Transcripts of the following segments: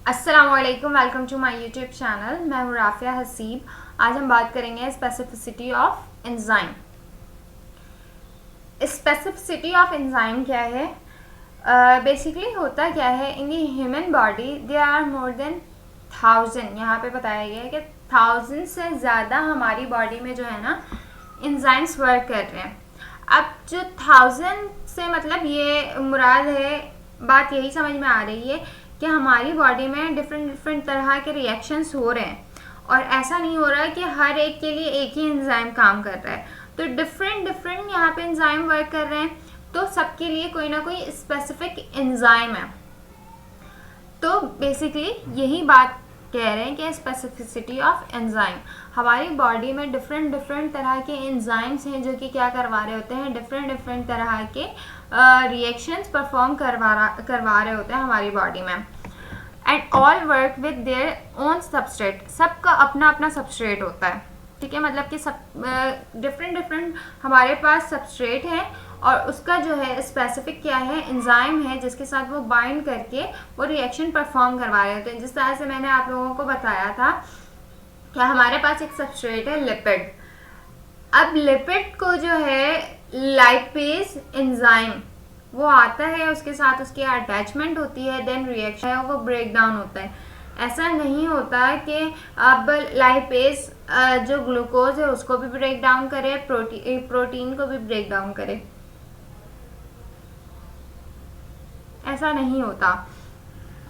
अस्सलामुअलैकुम, welcome to my YouTube channel. मैं हूँ राफिया हसीब। आज हम बात करेंगे specificity of enzyme. Specificity of enzyme क्या है? बेसिकली होता क्या है, in the human body there are more than 1000। यहाँ पे बताया गया है कि 1000 से ज़्यादा हमारी बॉडी में जो है ना एंजाइम्स वर्क कर रहे हैं। अब जो 1000 से मतलब ये मुराद है, बात यही समझ में आ रही है कि हमारी बॉडी में डिफरेंट तरह के रिएक्शंस हो रहे हैं और ऐसा नहीं हो रहा है कि हर एक के लिए एक ही एंजाइम काम कर रहा है। तो डिफरेंट यहाँ पे एंजाइम वर्क कर रहे हैं, तो सबके लिए कोई ना कोई स्पेसिफिक एंजाइम है। तो बेसिकली यही बात कह रहे हैं कि स्पेसिफिसिटी ऑफ एंजाइम, हमारी बॉडी में डिफरेंट तरह के एंजाइम्स हैं जो कि क्या करवा रहे होते हैं, डिफरेंट तरह के रिएक्शंस परफॉर्म करवा रहे होते हैं हमारी बॉडी में। And all work with their own substrate, सबका अपना अपना सबस्ट्रेट होता है। ठीक है, मतलब कि सब डिफरेंट हमारे पास सबस्ट्रेट है और उसका जो है स्पेसिफिक क्या है, एंजाइम है जिसके साथ वो बाइंड करके वो रिएक्शन परफॉर्म करवा रहे होते हैं। जिस तरह से मैंने आप लोगों को बताया था कि हमारे पास एक सबस्ट्रेट है लिपिड। अब लिपिड को जो है लाइपेज एंजाइम वो आता है, उसके साथ उसकी अटैचमेंट होती है, देन रिएक्शन है वो ब्रेक डाउन होता है। ऐसा नहीं होता कि अब लाइपेज जो ग्लूकोज है उसको भी ब्रेक डाउन करे, प्रोटीन को भी ब्रेक डाउन करे, ऐसा नहीं होता।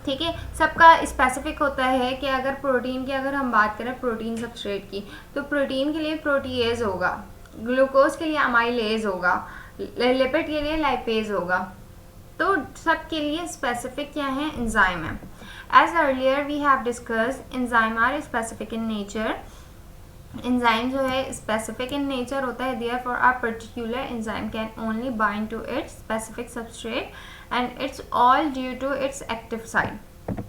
ठीक है, सबका स्पेसिफिक होता है कि अगर प्रोटीन की अगर हम बात करें, प्रोटीन सबस्ट्रेट की, तो प्रोटीन के लिए प्रोटीएज होगा, ग्लूकोज के लिए अमाइलेज होगा, लिपिड के लिए लाइपेज होगा। तो सबके लिए स्पेसिफिक क्या है, एंजाइम है। As earlier we have discussed, enzyme are specific in nature. Enzyme जो है स्पेसिफिक इन नेचर होता है, therefore a particular enzyme can only bind to its specific substrate and it's all due to its active site.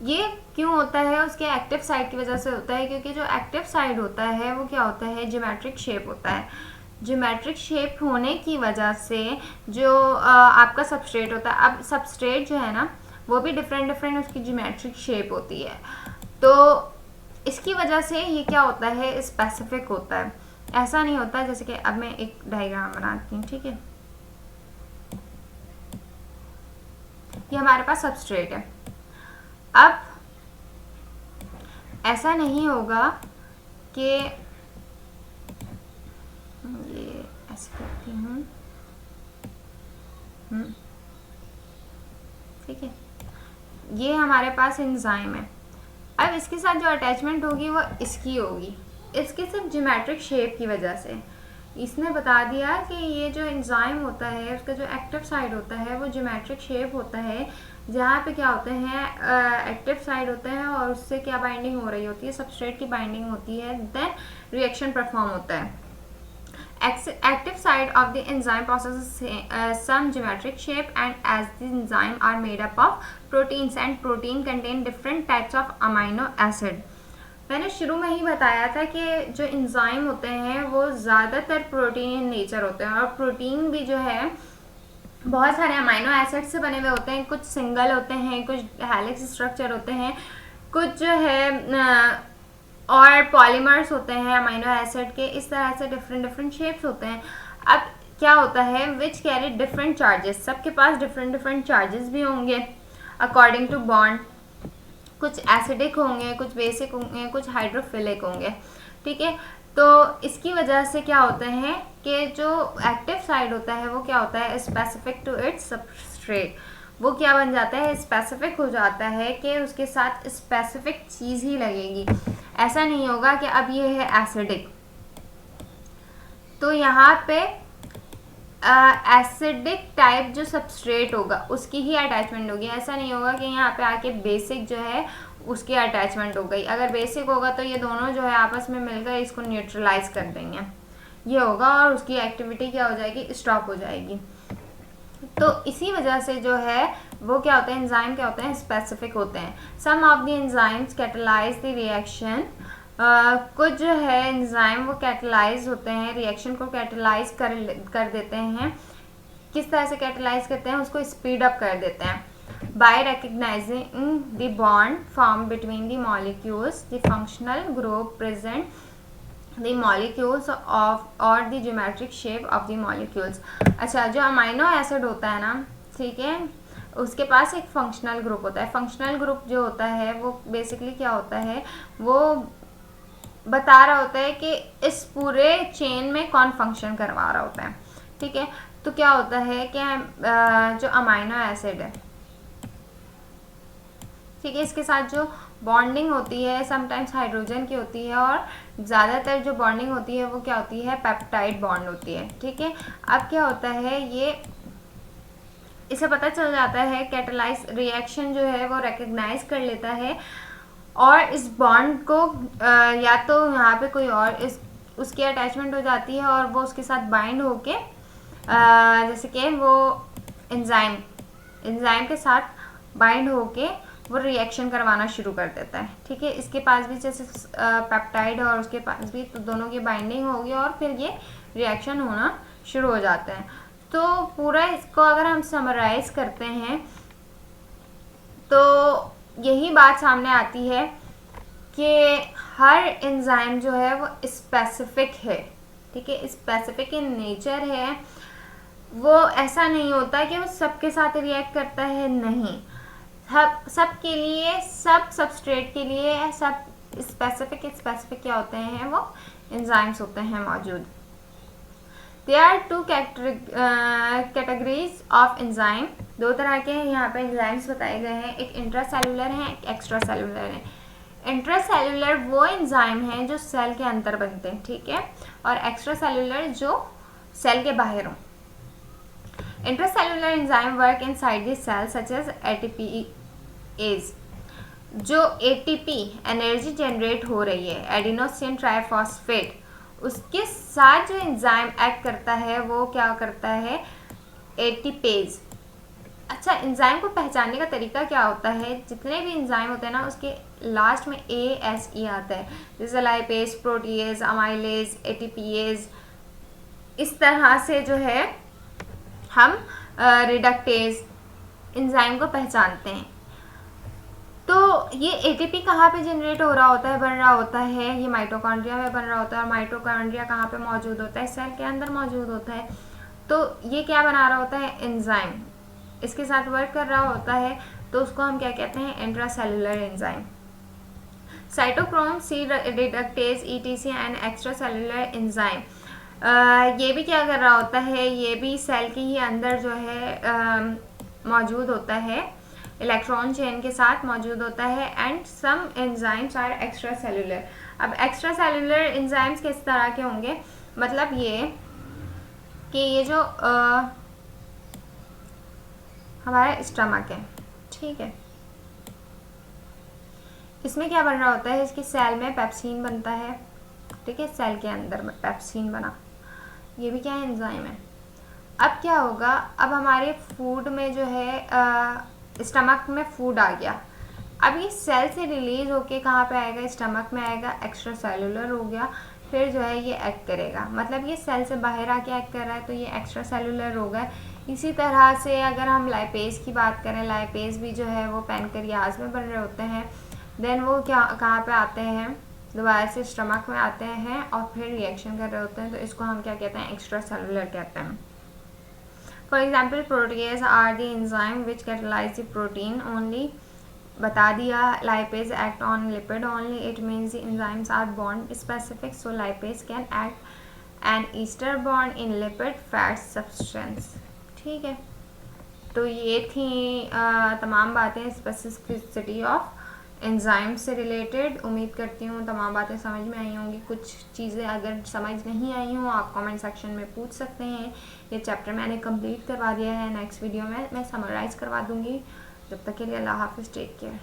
ये क्यों होता है? उसके active site की वजह से होता है, क्योंकि जो एक्टिव साइट होता है वो क्या होता है, ज्योमेट्रिक शेप होता है। ज्योमेट्रिक शेप होने की वजह से जो आपका सबस्ट्रेट होता है, अब सबस्ट्रेट जो है ना वो भी डिफरेंट उसकी ज्योमेट्रिक शेप होती है, तो इसकी वजह से ये क्या होता है, स्पेसिफिक होता है। ऐसा नहीं होता, जैसे कि अब मैं एक डायग्राम बनाती हूँ। ठीक है, ये हमारे पास सबस्ट्रेट है। अब ऐसा नहीं होगा कि ये ऐसे करती हूँ, ठीक है, ये हमारे पास एंजाइम है। अब इसके साथ जो अटैचमेंट होगी वो इसकी होगी, इसके सिर्फ ज्योमेट्रिक शेप की वजह से। इसने बता दिया कि ये जो एंजाइम होता है उसका जो एक्टिव साइड होता है वो ज्योमेट्रिक शेप होता है, जहाँ पे क्या होते हैं, एक्टिव साइड होता है और उससे क्या बाइंडिंग हो रही होती है, सबस्ट्रेट की बाइंडिंग होती है, देन रिएक्शन परफॉर्म होता है। Active side of the enzyme possesses some geometric shape, and as the enzyme are made up of proteins and protein contain different types of amino acid. मैंने शुरू में ही बताया था कि जो एंजाइम होते हैं वो ज़्यादातर प्रोटीन इन नेचर होते हैं, और प्रोटीन भी जो है बहुत सारे अमाइनो एसिड से बने हुए होते हैं। कुछ सिंगल होते हैं, कुछ हेलिक्स स्ट्रक्चर होते हैं, कुछ जो है और पॉलीमर्स होते हैं अमीनो एसिड के। इस तरह से डिफरेंट शेप्स होते हैं। अब क्या होता है, विच कैरी डिफरेंट चार्जेस, सबके पास डिफरेंट चार्जेस भी होंगे अकॉर्डिंग टू बॉन्ड। कुछ एसिडिक होंगे, कुछ बेसिक होंगे, कुछ हाइड्रोफिलिक होंगे। ठीक है, तो इसकी वजह से क्या होते हैं कि जो एक्टिव साइड होता है वो क्या होता है, स्पेसिफिक टू इट्स सबस्ट्रेट। वो क्या बन जाता है, स्पेसिफिक हो जाता है कि उसके साथ स्पेसिफिक चीज़ ही लगेगी। ऐसा नहीं होगा कि अब ये है एसिडिक तो यहाँ पे एसिडिक टाइप जो सबस्ट्रेट होगा उसकी ही अटैचमेंट होगी। ऐसा नहीं होगा कि यहाँ पे आके बेसिक जो है उसकी अटैचमेंट हो गई। अगर बेसिक होगा तो ये दोनों जो है आपस में मिलकर इसको न्यूट्रलाइज कर देंगे, ये होगा और उसकी एक्टिविटी क्या हो जाएगी, स्टॉप हो जाएगी। तो इसी वजह से जो है वो क्या होता है, एंजाइम क्या होते हैं, स्पेसिफिक होते हैं। Some of the enzymes catalyse the reaction, कुछ जो है एंजाइम वो कैटलाइज होते हैं, रिएक्शन को कैटलाइज कर देते हैं। किस तरह से कैटलाइज करते हैं, उसको स्पीड अप कर देते हैं। by recognizing the bond formed between the molecules, the functional group present, the molecules of or the geometric shape of the molecules. अच्छा, जो अमाइनो एसिड होता है ना, ठीक है, उसके पास एक फंक्शनल ग्रुप होता है. फंक्शनल ग्रुप जो होता है वो बेसिकली क्या होता है, वो बता रहा होता है कि इस पूरे चेन में कौन फंक्शन करवा रहा होता है. ठीक है, तो क्या होता है कि जो अमाइनो एसिड है, ठीक है, इसके साथ जो बॉन्डिंग होती है समटाइम्स हाइड्रोजन की होती है, और ज़्यादातर जो बॉन्डिंग होती है वो क्या होती है, पेप्टाइड बॉन्ड होती है. ठीक है, अब क्या होता है, ये इसे पता चल जाता है, कैटालाइज रिएक्शन जो है वो रिकग्नाइज कर लेता है और इस बॉन्ड को या तो यहाँ पे कोई और उसकी अटैचमेंट हो जाती है और वो उसके साथ बाइंड होके जैसे कि वो एंजाइम के साथ बाइंड होके वो रिएक्शन करवाना शुरू कर देता है. ठीक है, इसके पास भी जैसे पेप्टाइड और उसके पास भी, तो दोनों की बाइंडिंग होगी और फिर ये रिएक्शन होना शुरू हो जाता है. तो पूरा इसको अगर हम समराइज करते हैं तो यही बात सामने आती है कि हर एंजाइम जो है वो स्पेसिफिक है. ठीक है, स्पेसिफिक इन नेचर है. वो ऐसा नहीं होता कि वो सबके साथ रिएक्ट करता है, नहीं. सब के लिए, सब सबस्ट्रेट के लिए सब स्पेसिफिक क्या होते हैं, वो एंजाइम्स होते हैं मौजूद. There are two categories of enzyme. दो तरह के यहाँ पे एंजाइम्स बताए गए हैं, एक इंट्रासेलुलर है, एक एक्स्ट्रा सेलुलर है. इंट्रासेलुलर वो एंजाइम हैं जो सेल के अंदर बनते हैं, ठीक है, और एक्स्ट्रा सेलुलर जो सेल के बाहर हों. Intracellular enzyme work inside the cell such as ATPase. जो एटीपी एनर्जी जनरेट हो रही है, एडिनोसिन ट्राइफॉस्फेट, उसके साथ जो एंजाइम एक्ट करता है वो क्या करता है, एटीपेज. अच्छा, एंजाइम को पहचानने का तरीका क्या होता है, जितने भी एंजाइम होते हैं ना उसके लास्ट में ASE आता है, जैसे लाइपेज, प्रोटीएज, अमाइलेज, एटीपीएज. इस तरह से जो है हम रिडक्टेज एंजाइम को पहचानते हैं. तो ये एटीपी कहाँ पे जनरेट हो रहा होता है, बन रहा होता है, ये माइटोकॉन्ड्रिया में बन रहा होता है. और माइटोकॉन्ड्रिया कहाँ पे मौजूद होता है, सेल के अंदर मौजूद होता है. तो ये क्या बना रहा होता है, एंजाइम इसके साथ वर्क कर रहा होता है, तो उसको हम क्या कहते हैं, intracellular enzyme. Cytochrome C reductase ETC and extra cellular enzyme, ये भी क्या कर रहा होता है, ये भी सेल के ही अंदर जो है मौजूद होता है, इलेक्ट्रॉन चेन के साथ मौजूद होता है. And some enzymes are extra cellular. अब एक्स्ट्रा सेलुलर एंजाइम्स किस तरह के होंगे, मतलब ये कि ये जो हमारा स्टमक है, ठीक है, इसमें क्या बन रहा होता है, इसकी सेल में पेप्सिन बनता है. ठीक है, सेल के अंदर पेप्सिन बना, ये भी क्या है, एंजाइम है. अब क्या होगा, अब हमारे फूड में जो है स्टमक में फूड आ गया, अब ये सेल से रिलीज होके कहाँ पे आएगा, स्टमक में आएगा, एक्स्ट्रा सेलुलर हो गया, फिर जो है ये एक्ट करेगा. मतलब ये सेल से बाहर आके एक्ट कर रहा है, तो ये एक्स्ट्रा सेलुलर होगा. इसी तरह से अगर हम लाइपेज की बात करें, लाइपेज भी जो है वो पैनक्रियाज में बन रहे होते हैं. देन वो क्या कहाँ पे आते हैं, दोबारा से स्टमक में आते हैं और फिर रिएक्शन कर रहे होते हैं. तो इसको हम क्या कहते हैं, एक्स्ट्रा सेलुलर कहते हैं. For example, protease are the enzyme which catalyze the protein only. बता दिया, lipase act on lipid only. It means the enzymes are bond specific. So lipase can act an ester bond in lipid fat substance. ठीक है, तो ये थी तमाम बातें specificity of enzyme से रिलेटेड. उम्मीद करती हूँ तमाम बातें समझ में आई होंगी. कुछ चीज़ें अगर समझ नहीं आई हों आप कमेंट सेक्शन में पूछ सकते हैं. ये चैप्टर मैंने कंप्लीट करवा दिया है, नेक्स्ट वीडियो में मैं समराइज़ करवा दूँगी. जब तक के लिए अल्लाह हाफिज़, टेक केयर.